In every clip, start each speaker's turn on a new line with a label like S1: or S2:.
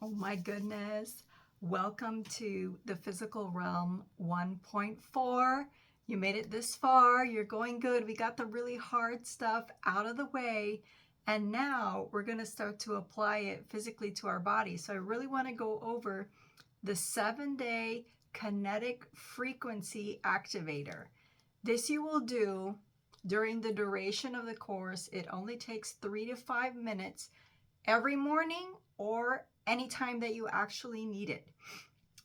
S1: Oh my goodness. Welcome to the physical realm 1.4. You made it this far. You're going good. We got the really hard stuff out of the way. And now we're going to start to apply it physically to our body. So I really want to go over the 7-day kinetic frequency activator. This you will do during the duration of the course. It only takes 3 to 5 minutes every morning or anytime that you actually need it.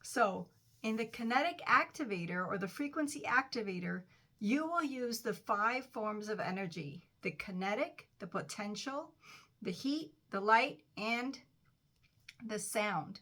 S1: So in the kinetic activator or the frequency activator, you will use the 5 forms of energy: the kinetic, the potential, the heat, the light, and the sound.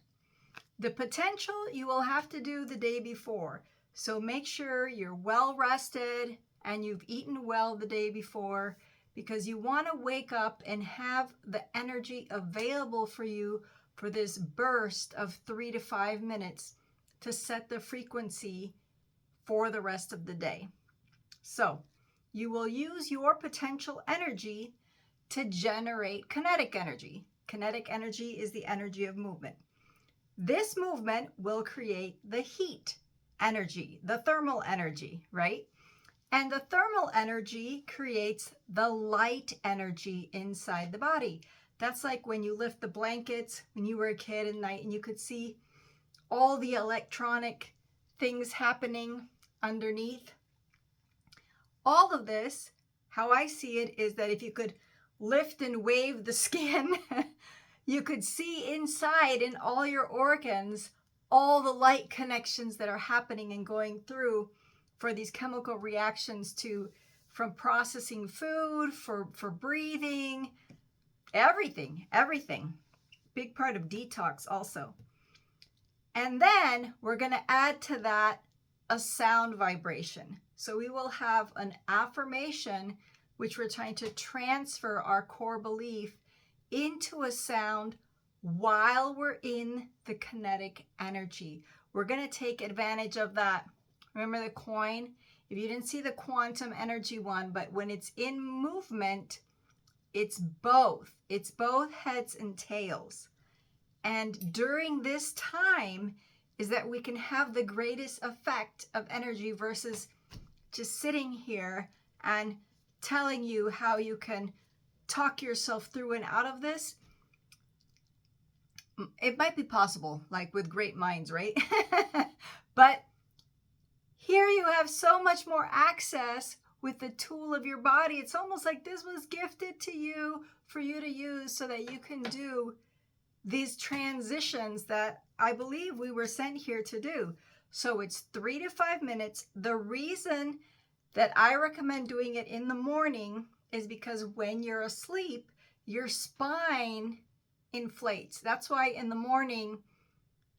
S1: The potential you will have to do the day before. So make sure you're well rested and you've eaten well the day before, because you want to wake up and have the energy available for you for this burst of 3 to 5 minutes to set the frequency for the rest of the day. So you will use your potential energy to generate kinetic energy. Kinetic energy is the energy of movement. This movement will create the heat energy, the thermal energy, right? And the thermal energy creates the light energy inside the body. That's like when you lift the blankets when you were a kid at night and you could see all the electronic things happening underneath. All of this, how I see it, is that if you could lift and wave the skin, you could see inside in all your organs all the light connections that are happening and going through for these chemical reactions from processing food, for breathing, everything. Big part of detox also. And then we're going to add to that a sound vibration. So we will have an affirmation, which we're trying to transfer our core belief into a sound while we're in the kinetic energy. We're going to take advantage of that. Remember the coin? If you didn't see the quantum energy one, but when it's in movement, it's both. It's both heads and tails. And during this time is that we can have the greatest effect of energy versus just sitting here and telling you how you can talk yourself through and out of this. It might be possible, like with great minds, right? But here you have so much more access with the tool of your body. It's almost like this was gifted to you for you to use so that you can do these transitions that I believe we were sent here to do. So it's 3 to 5 minutes. The reason that I recommend doing it in the morning is because when you're asleep, your spine inflates. That's why in the morning,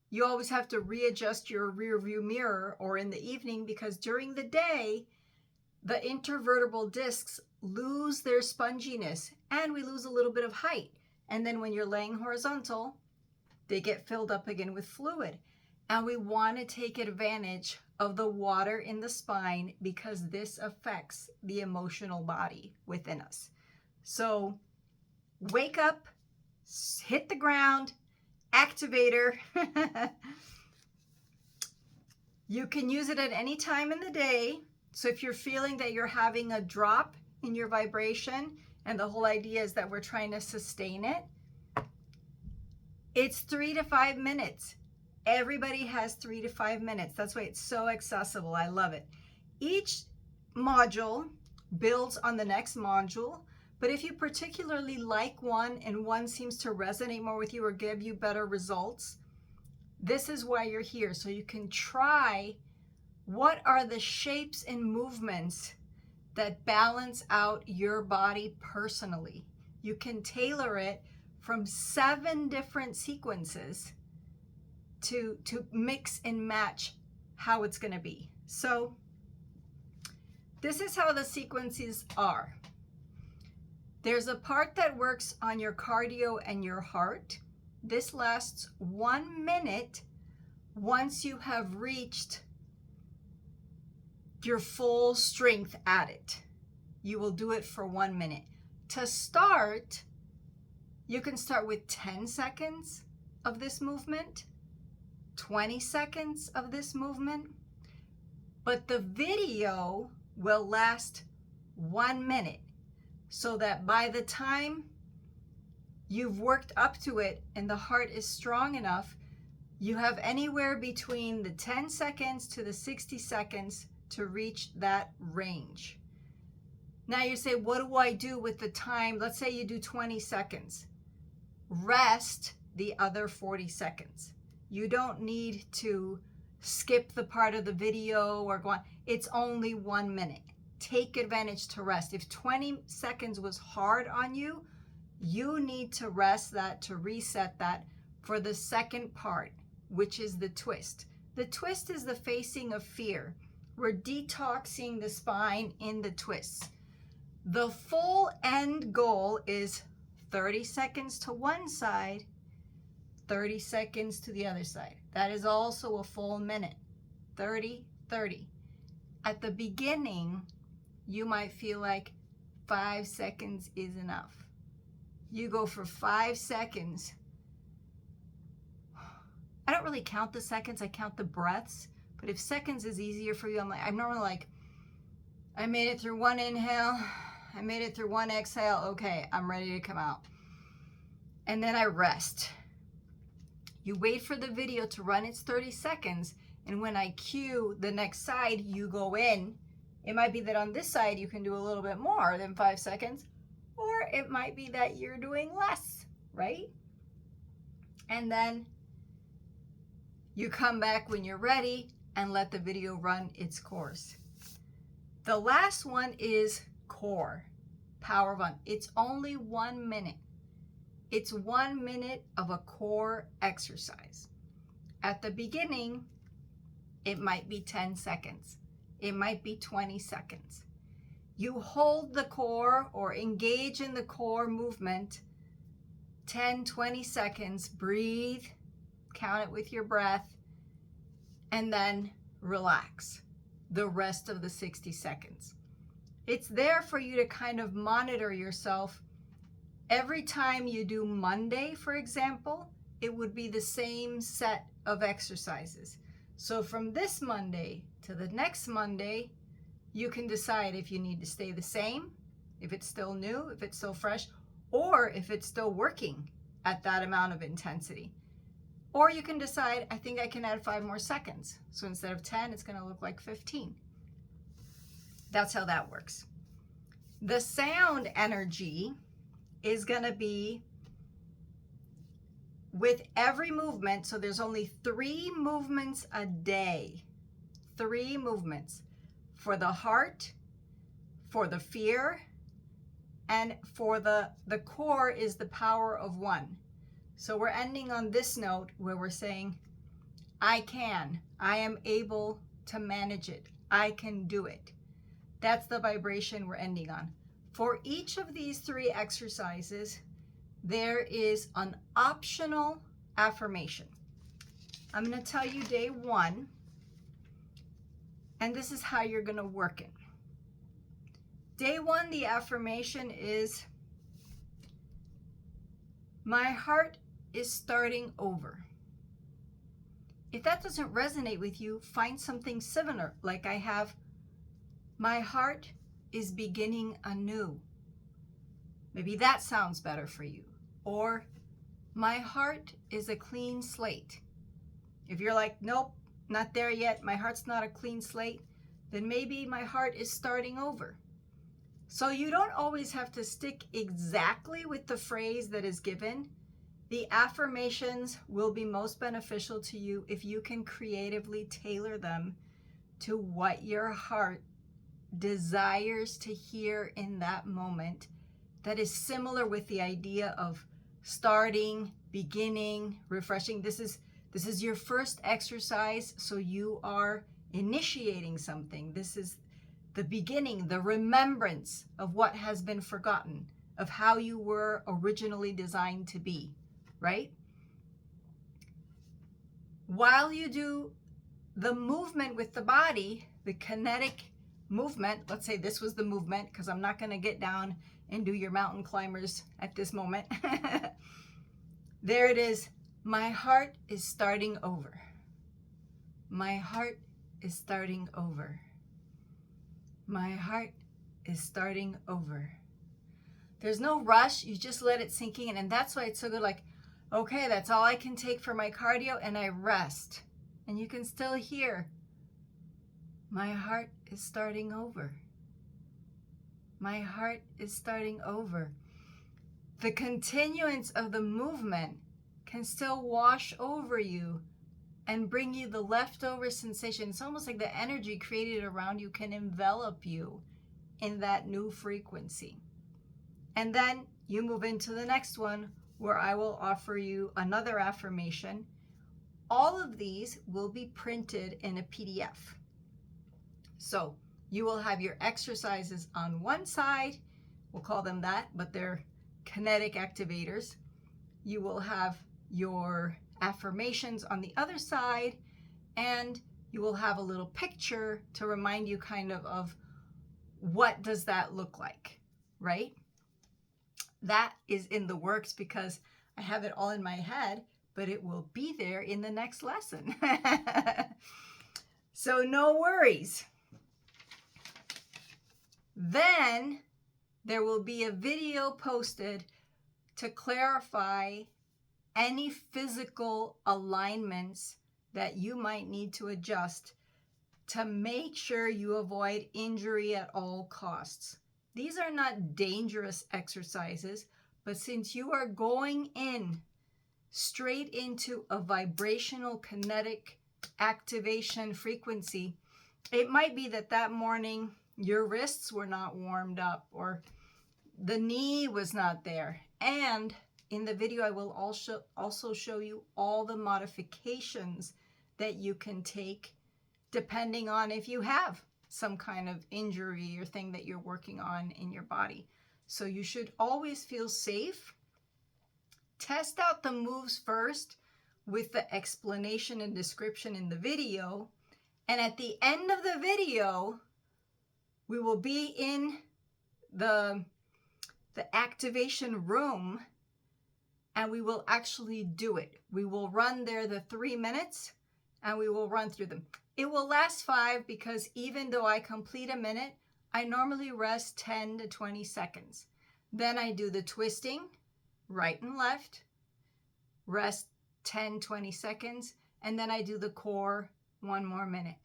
S1: you always have to readjust your rear view mirror, or in the evening, because during the day, the intervertebral discs lose their sponginess and we lose a little bit of height. And then when you're laying horizontal, they get filled up again with fluid. And we want to take advantage of the water in the spine because this affects the emotional body within us. So wake up, hit the ground, activator. You can use it at any time in the day. So if you're feeling that you're having a drop in your vibration, and the whole idea is that we're trying to sustain it, it's 3 to 5 minutes. Everybody has 3 to 5 minutes. That's why it's so accessible. I love it. Each module builds on the next module. But if you particularly like one and one seems to resonate more with you or give you better results, this is why you're here. So you can try what are the shapes and movements that balance out your body personally. You can tailor it from 7 different sequences to mix and match how it's going to be. So this is how the sequences are. There's a part that works on your cardio and your heart. This lasts 1 minute once you have reached your full strength at it. You will do it for 1 minute. To start, you can start with 10 seconds, of this movement, 20 seconds of this movement, but the video will last 1 minute, so that by the time you've worked up to it and the heart is strong enough, you have anywhere between the 10 seconds to the 60 seconds to reach that range. Now you say, what do I do with the time? Let's say you do 20 seconds. Rest the other 40 seconds. You don't need to skip the part of the video or go on. It's only 1 minute. Take advantage to rest. If 20 seconds was hard on you, you need to rest that, to reset that for the second part, which is the twist. The twist is the facing of fear. We're detoxing the spine in the twists. The full end goal is 30 seconds to one side, 30 seconds to the other side. That is also a full minute. 30, 30. At the beginning, you might feel like 5 seconds is enough. You go for 5 seconds. I don't really count the seconds, I count the breaths. But if seconds is easier for you, I'm normally like, I made it through one inhale, I made it through one exhale, okay, I'm ready to come out. And then I rest. You wait for the video to run its 30 seconds, and when I cue the next side, you go in. It might be that on this side you can do a little bit more than 5 seconds, or it might be that you're doing less, right? And then you come back when you're ready and let the video run its course. The last one is core, power of one. It's only 1 minute. It's 1 minute of a core exercise. At the beginning, it might be 10 seconds. It might be 20 seconds. You hold the core or engage in the core movement 10, 20 seconds, breathe, count it with your breath, and then relax the rest of the 60 seconds. It's there for you to kind of monitor yourself. Every time you do Monday, for example, it would be the same set of exercises. So from this Monday to the next Monday, you can decide if you need to stay the same, if it's still new, if it's still fresh, or if it's still working at that amount of intensity. Or you can decide, I think I can add 5 more seconds. So instead of 10, it's going to look like 15. That's how that works. The sound energy is going to be with every movement. So there's only 3 movements a day. 3 movements for the heart, for the fear, and for the core is the power of one. So we're ending on this note where we're saying, I am able to manage it. I can do it. That's the vibration we're ending on. For each of these 3 exercises, there is an optional affirmation. I'm going to tell you day 1, and this is how you're going to work it. Day 1, the affirmation is, my heart is starting over. If that doesn't resonate with you, find something similar, like I have, my heart is beginning anew. Maybe that sounds better for you. Or, my heart is a clean slate. If you're like, nope, not there yet, my heart's not a clean slate, then maybe my heart is starting over. So you don't always have to stick exactly with the phrase that is given. The affirmations will be most beneficial to you if you can creatively tailor them to what your heart desires to hear in that moment, that is similar with the idea of starting, beginning, refreshing. This is your first exercise, so you are initiating something. This is the beginning, the remembrance of what has been forgotten, of how you were originally designed to be, right? While you do the movement with the body, the kinetic movement, let's say this was the movement, because I'm not going to get down and do your mountain climbers at this moment. There it is. My heart is starting over. My heart is starting over. My heart is starting over. There's no rush. You just let it sink in. And that's why it's so good. Like, okay, that's all I can take for my cardio, and I rest. And you can still hear, my heart is starting over. My heart is starting over. The continuance of the movement can still wash over you and bring you the leftover sensation. It's almost like the energy created around you can envelop you in that new frequency. And then you move into the next one, where I will offer you another affirmation. All of these will be printed in a PDF. So you will have your exercises on one side, we'll call them that, but they're kinetic activators. You will have your affirmations on the other side, and you will have a little picture to remind you kind of what does that look like, right? That is in the works because I have it all in my head, but it will be there in the next lesson. So no worries. Then there will be a video posted to clarify any physical alignments that you might need to adjust to make sure you avoid injury at all costs. These are not dangerous exercises, but since you are going in straight into a vibrational kinetic activation frequency, it might be that that morning your wrists were not warmed up or the knee was not there. And in the video, I will also show you all the modifications that you can take depending on if you have some kind of injury or thing that you're working on in your body. So you should always feel safe. Test out the moves first with the explanation and description in the video. And at the end of the video, we will be in the activation room and we will actually do it. We will run there the 3 minutes and we will run through them. It will last 5 because even though I complete a minute, I normally rest 10 to 20 seconds. Then I do the twisting, right and left, rest 10, 20 seconds, and then I do the core 1 more minute.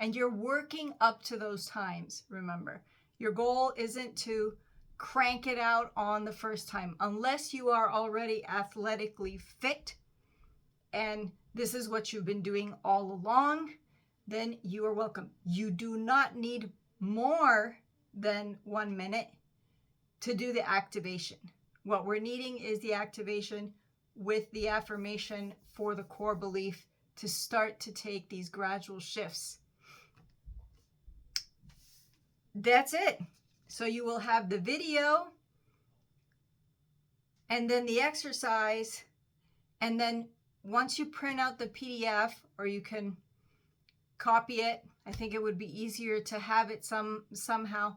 S1: And you're working up to those times, remember. Your goal isn't to crank it out on the first time unless you are already athletically fit and this is what you've been doing all along, then you are welcome. You do not need more than 1 minute to do the activation. What we're needing is the activation with the affirmation for the core belief to start to take these gradual shifts. That's it. So you will have the video and then the exercise, and then once you print out the PDF or you can copy it, I think it would be easier to have it somehow.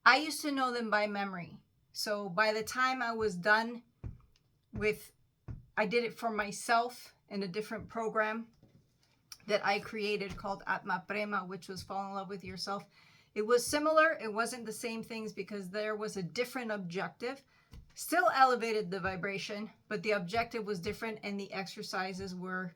S1: I used to know them by memory. So by the time I was done with, I did it for myself in a different program that I created called Atma Prema, which was Fall in Love with Yourself. It was similar. It wasn't the same things because there was a different objective. Still elevated the vibration, but the objective was different and the exercises were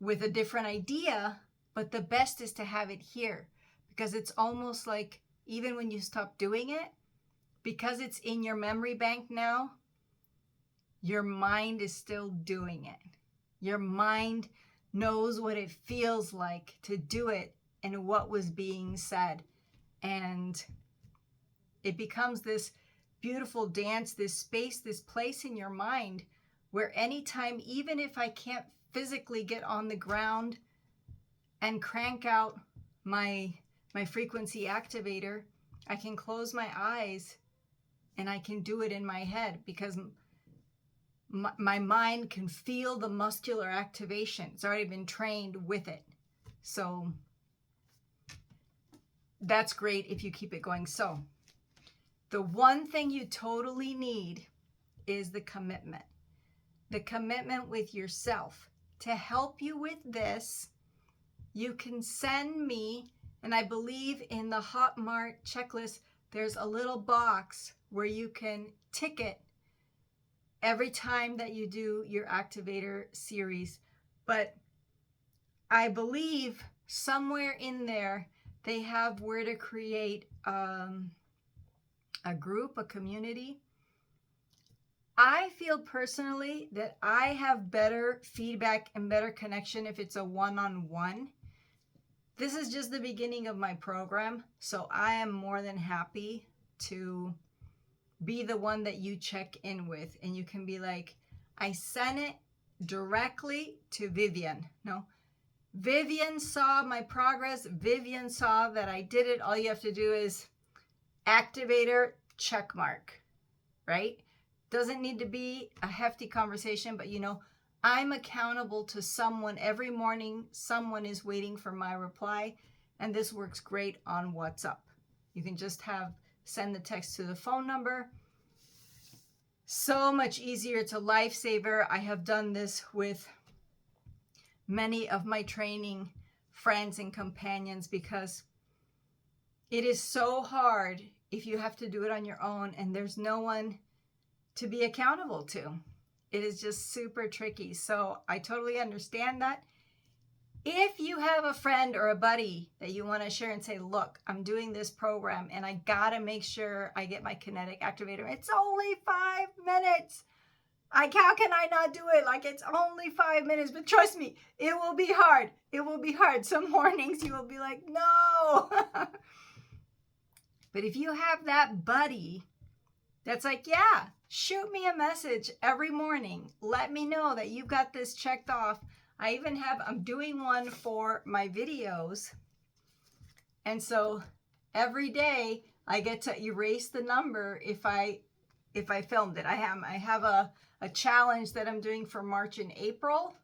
S1: with a different idea. But the best is to have it here because it's almost like even when you stop doing it, because it's in your memory bank now, your mind is still doing it. Your mind knows what it feels like to do it and what was being said. And it becomes this beautiful dance, this space, this place in your mind where anytime, even if I can't physically get on the ground and crank out my frequency activator, I can close my eyes and I can do it in my head because my mind can feel the muscular activation. It's already been trained with it. So that's great if you keep it going. So the one thing you totally need is the commitment. the commitment with yourself. To help you with this, you can send me, and I believe in the Hotmart checklist, there's a little box where you can tick it every time that you do your Activator series. But I believe somewhere in there, they have where to create a group, a community. I feel personally that I have better feedback and better connection if it's a one-on-one. This is just the beginning of my program, so I am more than happy to be the one that you check in with. And you can be like, I sent it directly to Vivian. No, Vivian saw my progress. Vivian saw that I did it. All you have to do is Activator, check mark, right? Doesn't need to be a hefty conversation, but you know, I'm accountable to someone every morning. Someone is waiting for my reply, and this works great on WhatsApp. You can just send the text to the phone number. So much easier. It's a lifesaver. I have done this with many of my training friends and companions because it is so hard if you have to do it on your own and there's no one to be accountable to. It is just super tricky. So I totally understand that. If you have a friend or a buddy that you want to share and say, look, I'm doing this program and I got to make sure I get my Kinetic Activator. It's only 5 minutes. How can I not do it? Like, it's only 5 minutes, but trust me, it will be hard. It will be hard. Some mornings you will be like, no. But if you have that buddy that's like, yeah, shoot me a message every morning. Let me know that you've got this checked off. I'm doing one for my videos. And so every day I get to erase the number if I filmed it. I have a challenge that I'm doing for March and April.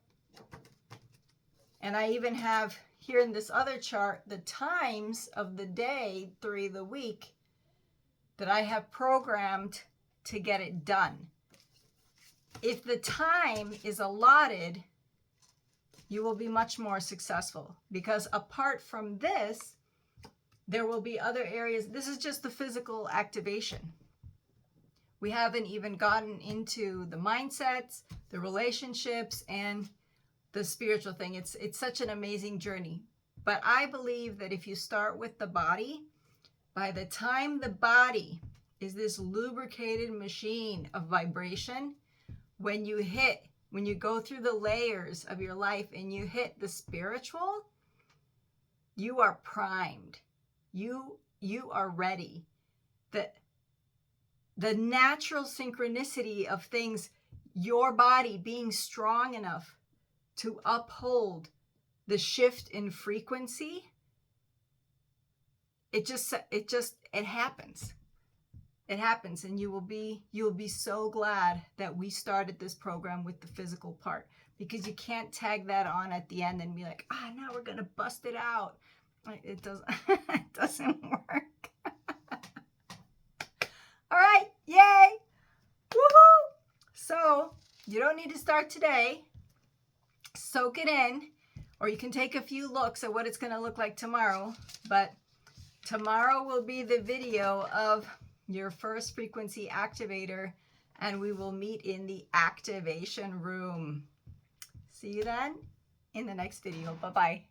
S1: And I even have here in this other chart the times of the day through the week that I have programmed to get it done. If the time is allotted, you will be much more successful, because apart from this, there will be other areas. This is just the physical activation. We haven't even gotten into the mindsets, the relationships, and the spiritual thing. It's such an amazing journey. But I believe that if you start with the body, by the time the body is this lubricated machine of vibration, when you go through the layers of your life and you hit the spiritual, you are primed. You are ready. The natural synchronicity of things, your body being strong enough to uphold the shift in frequency, it happens. It happens, and you will be so glad that we started this program with the physical part, because you can't tag that on at the end and be like, now we're gonna bust it out. It doesn't it doesn't work. All right, yay, woohoo! So you don't need to start today. Soak it in, or you can take a few looks at what it's going to look like tomorrow. But tomorrow will be the video of your first frequency activator, and we will meet in the activation room. See you then in the next video. Bye-bye.